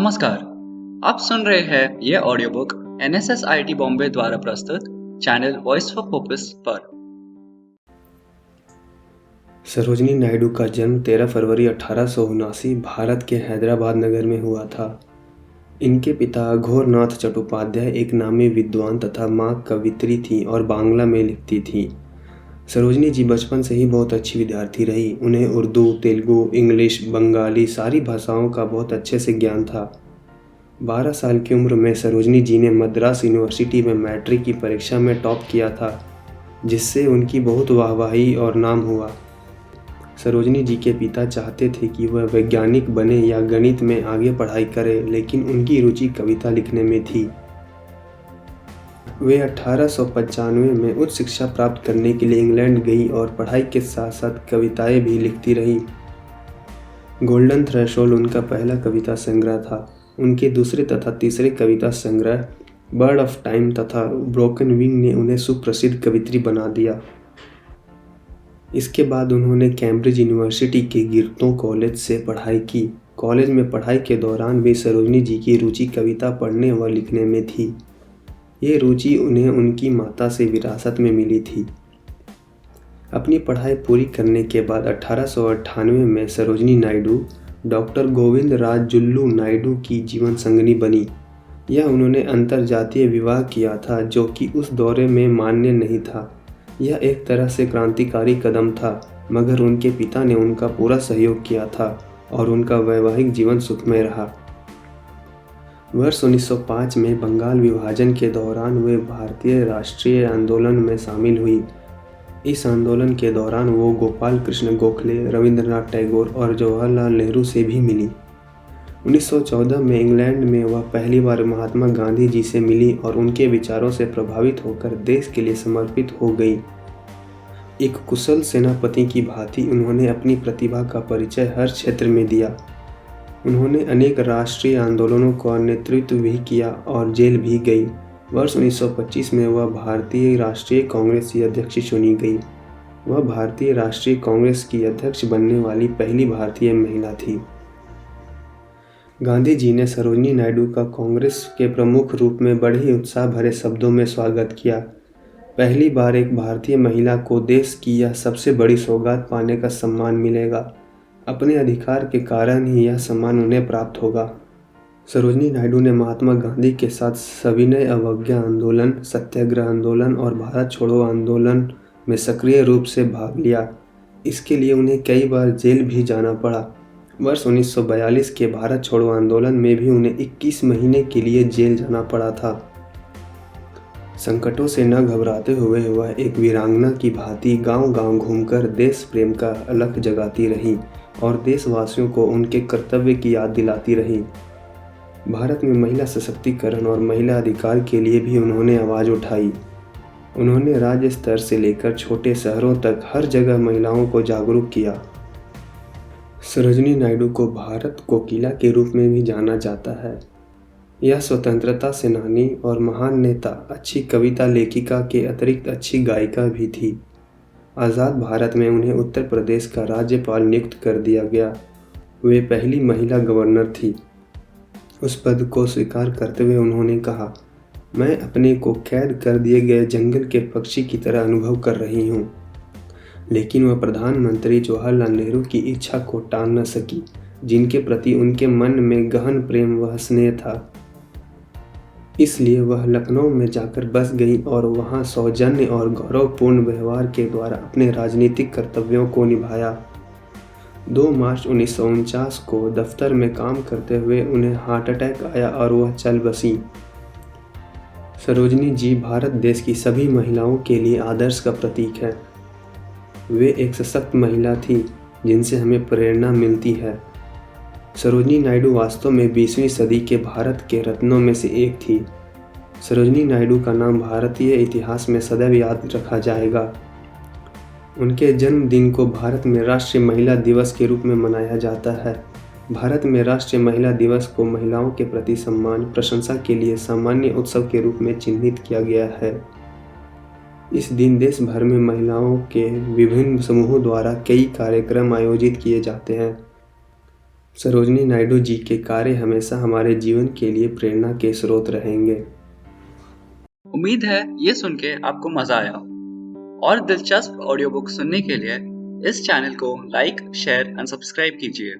नमस्कार। आप सुन रहे हैं यह audio book NSS IT Bombay द्वारा प्रस्तुत चैनल वॉइस फॉर पर्पस पर। सरोजिनी नायडू का जन्म 13 फरवरी 1879 भारत के हैदराबाद नगर में हुआ था। इनके पिता अघोरनाथ चट्टोपाध्याय एक नामी विद्वान तथा मां कवित्री थीं और बांग्ला में लिखती थीं। सरोजिनी जी बचपन से ही बहुत अच्छी विद्यार्थी रही। उन्हें उर्दू, तेलुगु, इंग्लिश, बंगाली सारी भाषाओं का बहुत अच्छे से ज्ञान था। 12 साल की उम्र में सरोजिनी जी ने मद्रास यूनिवर्सिटी में मैट्रिक की परीक्षा में टॉप किया था, जिससे उनकी बहुत वाहवाही और नाम हुआ। सरोजिनी जी के पिता चाहते थे कि वह वैज्ञानिक बने या गणित में आगे पढ़ाई करे, लेकिन उनकी रुचि कविता लिखने में थी। वे 1895 में उच्च शिक्षा प्राप्त करने के लिए इंग्लैंड गई और पढ़ाई के साथ साथ कविताएं भी लिखती रही। गोल्डन थ्रेशोल्ड उनका पहला कविता संग्रह था। उनके दूसरे तथा तीसरे कविता संग्रह बर्ड ऑफ टाइम तथा ब्रोकन विंग ने उन्हें सुप्रसिद्ध कवित्री बना दिया। इसके बाद उन्होंने कैम्ब्रिज यूनिवर्सिटी के गिरतों कॉलेज से पढ़ाई की। कॉलेज में पढ़ाई के दौरान भी सरोजिनी जी की रुचि कविता पढ़ने व लिखने में थी। ये रुचि उन्हें उनकी माता से विरासत में मिली थी। अपनी पढ़ाई पूरी करने के बाद 1898 में सरोजिनी नायडू डॉक्टर गोविंद राज जुल्लू नायडू की जीवन संगिनी बनी। यह उन्होंने अंतरजातीय विवाह किया था, जो कि उस दौरे में मान्य नहीं था। यह एक तरह से क्रांतिकारी कदम था, मगर उनके पिता ने उनका पूरा सहयोग किया था और उनका वैवाहिक जीवन सुखमय रहा। वर्ष 1905 में बंगाल विभाजन के दौरान वे भारतीय राष्ट्रीय आंदोलन में शामिल हुई। इस आंदोलन के दौरान वो गोपाल कृष्ण गोखले, रविंद्रनाथ टैगोर और जवाहरलाल नेहरू से भी मिली। 1914 में इंग्लैंड में वह पहली बार महात्मा गांधी जी से मिली और उनके विचारों से प्रभावित होकर देश के लिए समर्पित हो गई। एक कुशल सेनापति की भांति उन्होंने अपनी प्रतिभा का परिचय हर क्षेत्र में दिया। उन्होंने अनेक राष्ट्रीय आंदोलनों का नेतृत्व भी किया और जेल भी गई। वर्ष 1925 में वह भारतीय राष्ट्रीय कांग्रेस की अध्यक्ष चुनी गई। वह भारतीय राष्ट्रीय कांग्रेस की अध्यक्ष बनने वाली पहली भारतीय महिला थी। गांधी जी ने सरोजिनी नायडू का कांग्रेस के प्रमुख रूप में बड़े ही उत्साह भरे शब्दों में स्वागत किया। पहली बार एक भारतीय महिला को देश की यह सबसे बड़ी सौगात पाने का सम्मान मिलेगा। अपने अधिकार के कारण ही यह सम्मान उन्हें प्राप्त होगा। सरोजिनी नायडू ने महात्मा गांधी के साथ सविनय अवज्ञा आंदोलन, सत्याग्रह आंदोलन और भारत छोड़ो आंदोलन में सक्रिय रूप से भाग लिया। इसके लिए उन्हें कई बार जेल भी जाना पड़ा। वर्ष 1942 के भारत छोड़ो आंदोलन में भी उन्हें 21 महीने के लिए जेल जाना पड़ा था। संकटों से न घबराते हुए वह एक वीरांगना की भांति गांव-गांव घूमकर देश प्रेम का अलख जगाती रही और देशवासियों को उनके कर्तव्य की याद दिलाती रही। भारत में महिला सशक्तिकरण और महिला अधिकार के लिए भी उन्होंने आवाज़ उठाई। उन्होंने राज्य स्तर से लेकर छोटे शहरों तक हर जगह महिलाओं को जागरूक किया। सरोजिनी नायडू को भारत कोकिला के रूप में भी जाना जाता है। यह स्वतंत्रता सेनानी और महान नेता, अच्छी कविता लेखिका के अतिरिक्त अच्छी गायिका भी थी। आज़ाद भारत में उन्हें उत्तर प्रदेश का राज्यपाल नियुक्त कर दिया गया। वे पहली महिला गवर्नर थी। उस पद को स्वीकार करते हुए उन्होंने कहा, मैं अपने को कैद कर दिए गए जंगल के पक्षी की तरह अनुभव कर रही हूँ। लेकिन वह प्रधानमंत्री जवाहरलाल नेहरू की इच्छा को टाल न सकी, जिनके प्रति उनके मन में गहन प्रेम व स्नेह था। इसलिए वह लखनऊ में जाकर बस गई और वहां सौजन्य और गौरवपूर्ण व्यवहार के द्वारा अपने राजनीतिक कर्तव्यों को निभाया। 2 मार्च 1949 को दफ्तर में काम करते हुए उन्हें हार्ट अटैक आया और वह चल बसी। सरोजिनी जी भारत देश की सभी महिलाओं के लिए आदर्श का प्रतीक है। वे एक सशक्त महिला थी, जिनसे हमें प्रेरणा मिलती है। सरोजिनी नायडू वास्तव में 20वीं सदी के भारत के रत्नों में से एक थी। सरोजिनी नायडू का नाम भारतीय इतिहास में सदैव याद रखा जाएगा। उनके जन्मदिन को भारत में राष्ट्रीय महिला दिवस के रूप में मनाया जाता है। भारत में राष्ट्रीय महिला दिवस को महिलाओं के प्रति सम्मान, प्रशंसा के लिए सामान्य उत्सव के रूप में चिन्हित किया गया है। इस दिन देश भर में महिलाओं के विभिन्न समूहों द्वारा कई कार्यक्रम आयोजित किए जाते हैं। सरोजिनी नायडू जी के कार्य हमेशा हमारे जीवन के लिए प्रेरणा के स्रोत रहेंगे। उम्मीद है ये सुन के आपको मजा आया। और दिलचस्प ऑडियो बुक सुनने के लिए इस चैनल को लाइक, शेयर एंड सब्सक्राइब कीजिए।